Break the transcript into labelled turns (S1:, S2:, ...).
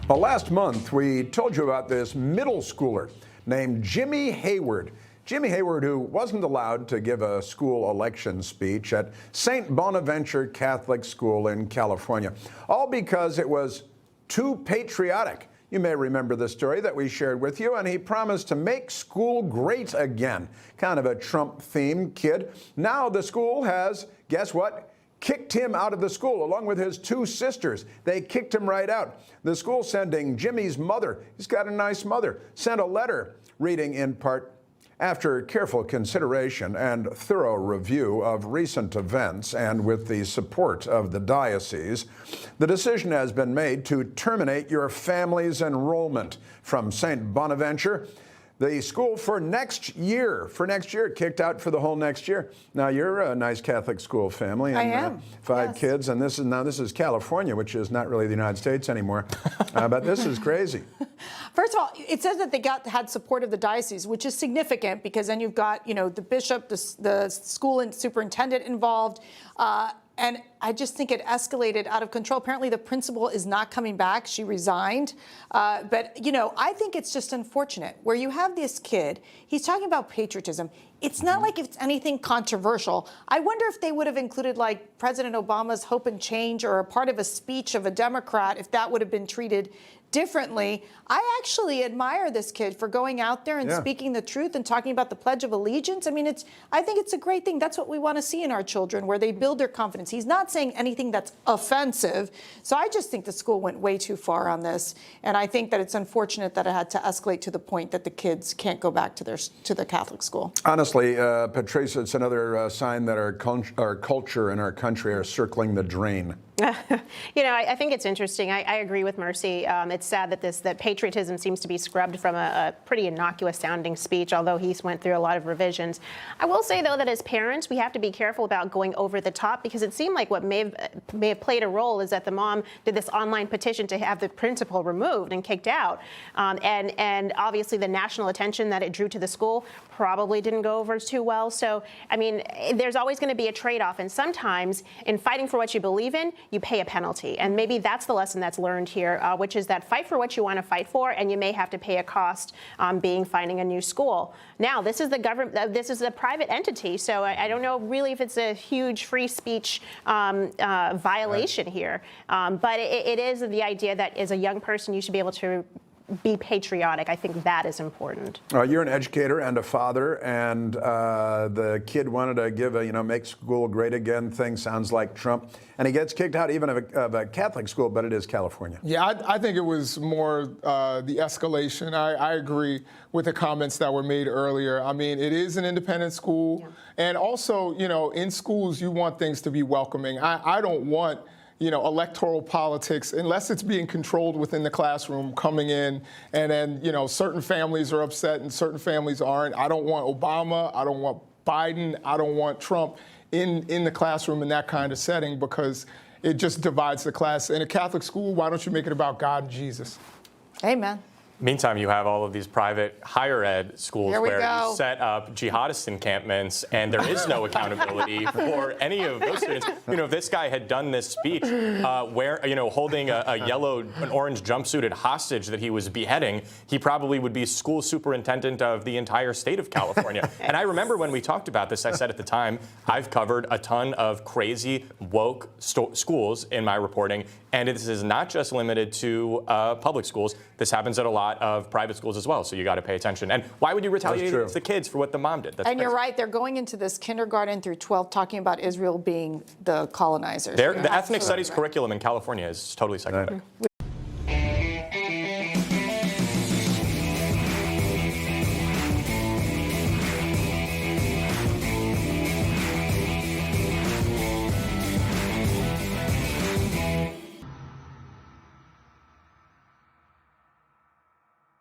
S1: Well, last month, we told you about this middle schooler named Jimmy Hayward. Jimmy Hayward, who wasn't allowed to give a school election speech at St. Bonaventure Catholic School in California, all because it was too patriotic. You may remember the story that we shared with you, and he promised to make school great again. Kind of a Trump-themed kid. Now the school has, guess what? Kicked him out of the school, along with his two sisters. They kicked him right out. The school sending Jimmy's mother, he's got a nice mother, sent a letter reading in part, after careful consideration and thorough review of recent events and with the support of the diocese, the decision has been made to terminate your family's enrollment from St. Bonaventure. The school for next year, kicked out for the whole next year. Now, you're a nice Catholic school family. And,
S2: I am.
S1: Five kids, and this is California, which is not really the United States anymore. But this is crazy.
S2: First of all, it says that they had support of the diocese, which is significant because then you've got, the bishop, the school and superintendent involved. And I just think it escalated out of control. Apparently, the principal is not coming back. She resigned. But, I think it's just unfortunate where you have this kid. He's talking about patriotism. It's not like it's anything controversial. I wonder if they would have included, like, President Obama's hope and change or a part of a speech of a Democrat, if that would have been treated differently. I actually admire this kid for going out there and speaking the truth and talking about the Pledge of Allegiance. I mean, I think it's a great thing. That's what we want to see in our children, where they build their confidence. He's not saying anything that's offensive. So I just think the school went way too far on this. And I think that it's unfortunate that it had to escalate to the point that the kids can't go back to the Catholic school.
S1: Honestly, Patrice, it's another sign that our culture and our country are circling the drain.
S3: I think it's interesting. I agree with Mercy. It's sad that patriotism seems to be scrubbed from a pretty innocuous sounding speech, although he went through a lot of revisions. I will say, though, that as parents, we have to be careful about going over the top, because it seemed like what may have played a role is that the mom did this online petition to have the principal removed and kicked out. And obviously the national attention that it drew to the school probably didn't go over too well. So, I mean, there's always going to be a trade-off. And sometimes in fighting for what you believe in, you pay a penalty. And maybe that's the lesson that's learned here, which is that fight for what you want to fight for, and you may have to pay a cost finding a new school. Now, this is the government. This is a private entity, so I don't know really if it's a huge free speech violation here. But it is the idea that as a young person, you should be able to be patriotic. I think that is important.
S1: You're an educator and a father, and the kid wanted to give a, make school great again thing. Sounds like Trump. And he gets kicked out even of a Catholic school, but it is California.
S4: Yeah, I think it was more the escalation. I agree with the comments that were made earlier. I mean, it is an independent school. Yeah. And also, in schools, you want things to be welcoming. I don't want electoral politics, unless it's being controlled within the classroom, coming in, and then, certain families are upset and certain families aren't. I don't want Obama, I don't want Biden, I don't want Trump in the classroom in that kind of setting, because it just divides the class. In a Catholic school, why don't you make it about God and Jesus?
S2: Amen.
S5: Meantime, you have all of these private higher ed schools where you set up jihadist encampments, and there is no accountability for any of those students. If this guy had done this speech holding an orange jumpsuited hostage that he was beheading, he probably would be school superintendent of the entire state of California. And I remember when we talked about this, I said at the time, I've covered a ton of crazy, woke schools in my reporting, and this is not just limited to public schools. This happens at a lot of private schools as well, so you got to pay attention. And why would you retaliate against the kids for what the mom did? That's
S2: and crazy. You're right, they're going into this kindergarten through 12th talking about Israel being the colonizers.
S5: The ethnic studies curriculum in California is totally psychotic.